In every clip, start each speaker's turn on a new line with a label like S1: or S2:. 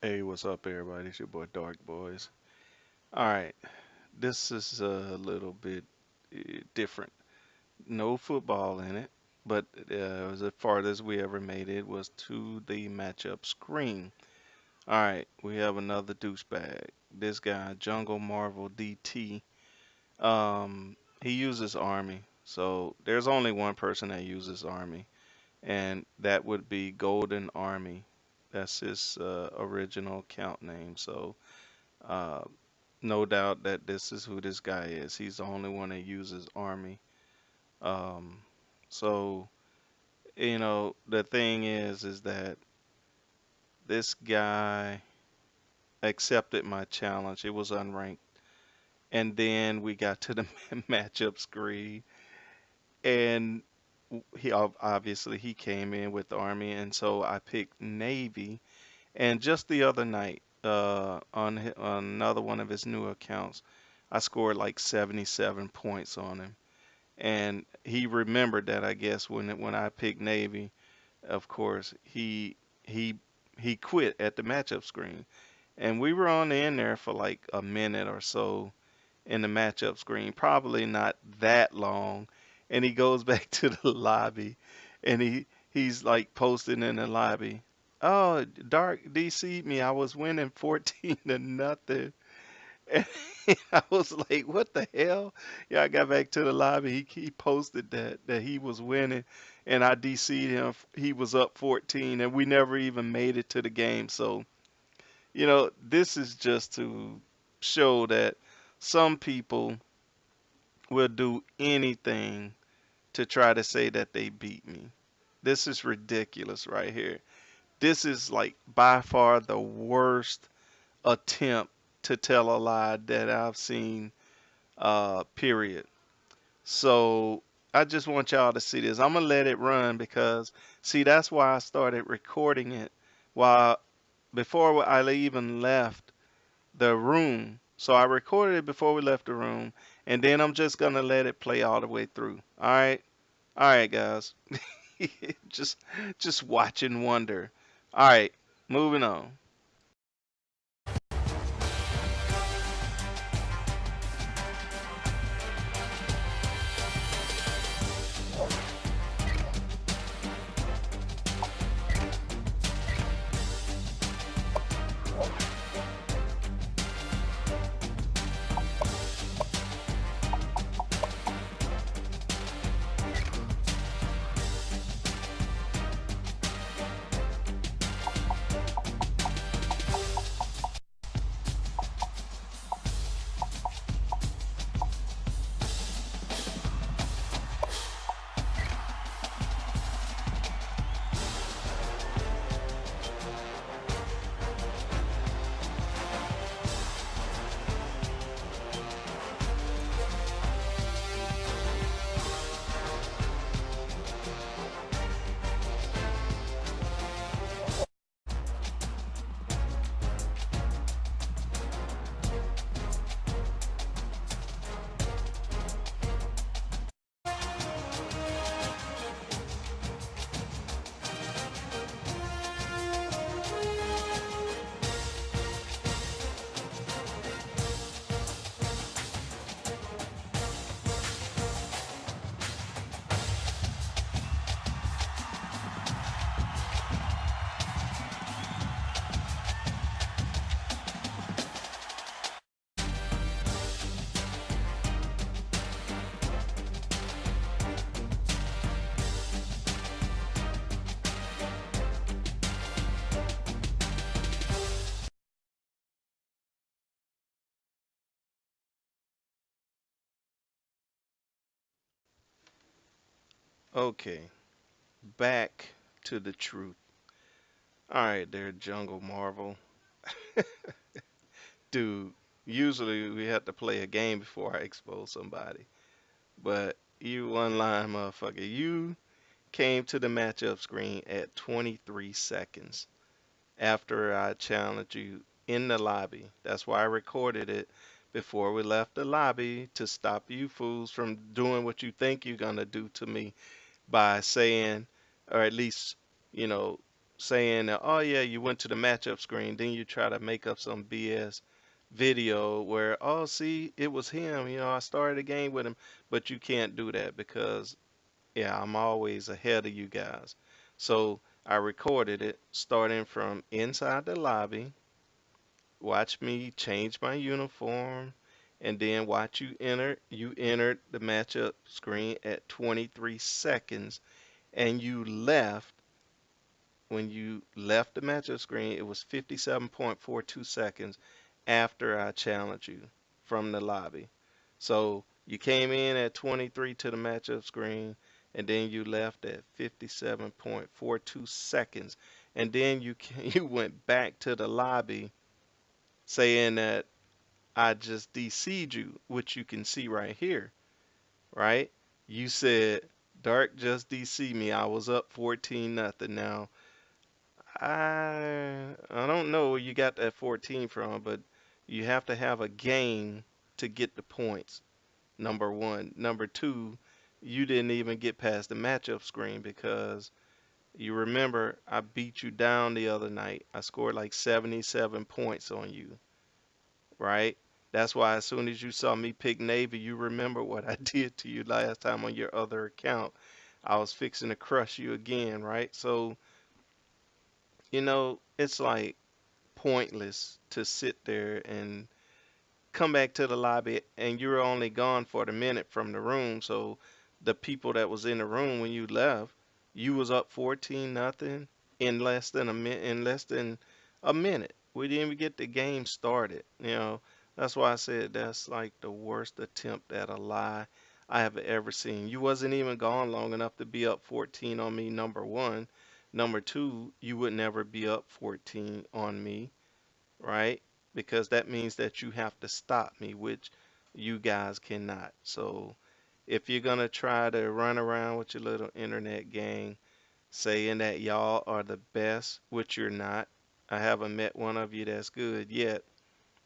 S1: Hey, what's up, everybody? It's your boy Dark Boys. All right, this is a little bit different. No football in it, but it was the farthest we ever made it was to the matchup screen. All right, we have another douchebag. This guy, JungleMARVEL DT. He uses Army, so there's only one person that uses Army, and that would be Golden Army. That's his original account name. So. Uh, no doubt that this is who this guy is. He's the only one that uses Army. Um, so the thing is that this guy accepted my challenge. It was unranked, and then we got to the matchup screen, and obviously he came in with Army, and so I picked Navy. And just the other night, on another one of his new accounts, I scored like 77 points on him. And he remembered that, I guess, when I picked Navy. Of course, he he quit at the matchup screen, and we were on in there for like a minute or so in the matchup screen, probably not that long. And he goes back to the lobby, and he's like posting in the lobby. Oh, Dark DC'd me. I was winning 14 to nothing. And I was like, what the hell? Yeah, I got back to the lobby. He posted that he was winning, and I DC'd him. He was up 14, and we never even made it to the game. So, this is just to show that some people will do anything to try to say that they beat me. This is ridiculous right here. This is like by far the worst attempt to tell a lie that I've seen, period. So I just want y'all to see this. I'm gonna let it run because see that's why I started recording it while before I even left the room. So I recorded it before we left the room, and then I'm just gonna let it play all the way through. All right, guys. just just watch and wonder. All right, moving on. Okay, back to the truth. All right, there, Jungle Marvel. Dude, usually we have to play a game before I expose somebody. But you online motherfucker, you came to the matchup screen at 23 seconds after I challenged you in the lobby. That's why I recorded it before we left the lobby to stop you fools from doing what you think you're gonna do to me by saying, or at least, you know, saying, oh yeah, you went to the matchup screen, then you try to make up some BS video where, oh, see, it was him, I started a game with him, but you can't do that because, yeah, I'm always ahead of you guys. So I recorded it starting from inside the lobby, watch me change my uniform, and then watch you entered the matchup screen at 23 seconds, and you left. When you left the matchup screen, it was 57.42 seconds after I challenged you from the lobby. So you came in at 23 to the matchup screen, and then you left at 57.42 seconds, and then you went back to the lobby saying that I just DC'd you, which you can see right here, right? You said Dark just DC'd me. I was up 14 nothing. Now I don't know where you got that 14 from, but you have to have a game to get the points. Number one. Number two, you didn't even get past the matchup screen because you remember I beat you down the other night. I scored like 77 points on you, right? That's why as soon as you saw me pick Navy, you remember what I did to you last time on your other account. I was fixing to crush you again, right? So, it's like pointless to sit there and come back to the lobby and you're only gone for the minute from the room. So the people that was in the room when you left, you was up 14 nothing in less than a minute. We didn't even get the game started. That's why I said that's like the worst attempt at a lie I have ever seen. You wasn't even gone long enough to be up 14 on me, number one. Number two, you would never be up 14 on me, right? Because that means that you have to stop me, which you guys cannot. So if you're gonna try to run around with your little internet gang saying that y'all are the best, which you're not, I haven't met one of you that's good yet.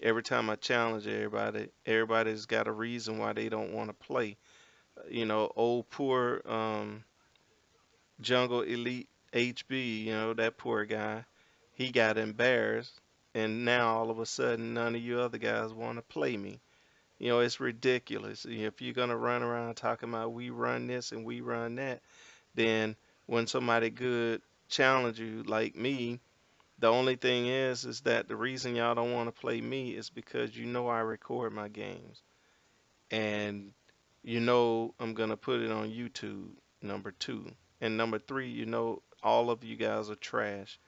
S1: Every time I challenge everybody, everybody's got a reason why they don't want to play. Old poor Jungle Elite HB, that poor guy, he got embarrassed, and now all of a sudden none of you other guys want to play me. It's ridiculous. If you're gonna run around talking about we run this and we run that, then when somebody good challenge you like me, the only thing is that the reason y'all don't want to play me is because I record my games, and I'm gonna put it on YouTube, number two. And number three, all of you guys are trash.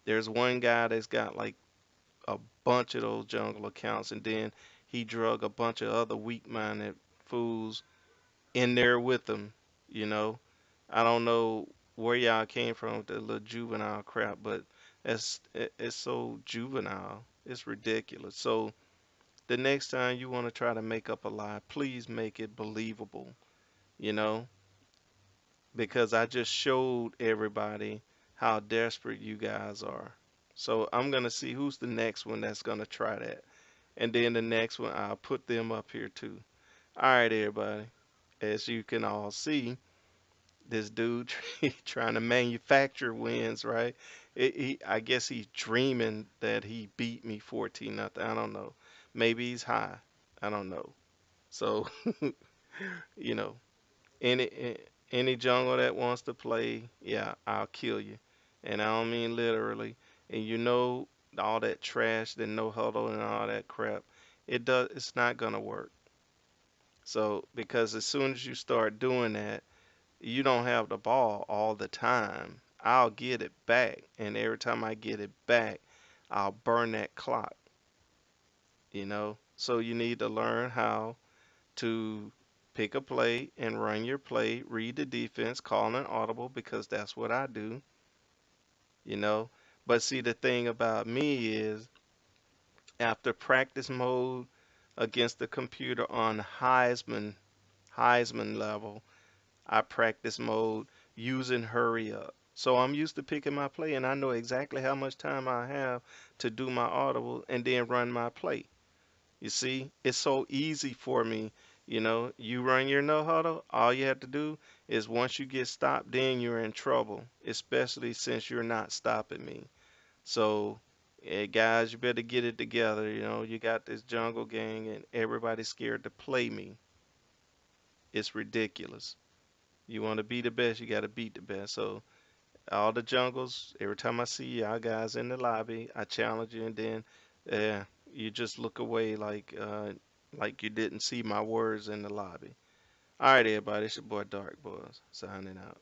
S1: There's one guy that's got like a bunch of those jungle accounts, and then he drug a bunch of other weak-minded fools in there with him. You know, I don't know where y'all came from with the little juvenile crap, but it's so juvenile. It's ridiculous. So the next time you want to try to make up a lie, please make it believable. You know, because I just showed everybody how desperate you guys are. So I'm gonna see who's the next one that's gonna try that. And then the next one, I'll put them up here too. All right, everybody. As you can all see, this dude trying to manufacture wins, right? I guess he's dreaming that he beat me 14 nothing. I don't know. Maybe he's high. I don't know. So, you know, any jungle that wants to play, yeah, I'll kill you. And I don't mean literally. And all that trash, the no huddle and all that crap, it's not gonna work. So because as soon as you start doing that, you don't have the ball all the time. I'll get it back, and every time I get it back, I'll burn that clock. So you need to learn how to pick a play and run your play, read the defense, call an audible because that's what I do, you know. But see, the thing about me is after practice mode against the computer on Heisman level, I practice mode using hurry up. So I'm used to picking my play and I know exactly how much time I have to do my audible and then run my play. You see, it's so easy for me You run your no huddle, all you have to do is once you get stopped, then you're in trouble, especially since you're not stopping me. So, guys, you better get it together. You got this jungle gang and everybody's scared to play me. It's ridiculous. You want to be the best, you got to beat the best. So, all the jungles, every time I see y'all guys in the lobby, I challenge you, and then you just look away like you didn't see my words in the lobby. All right, everybody, it's your boy Dark Boys signing out.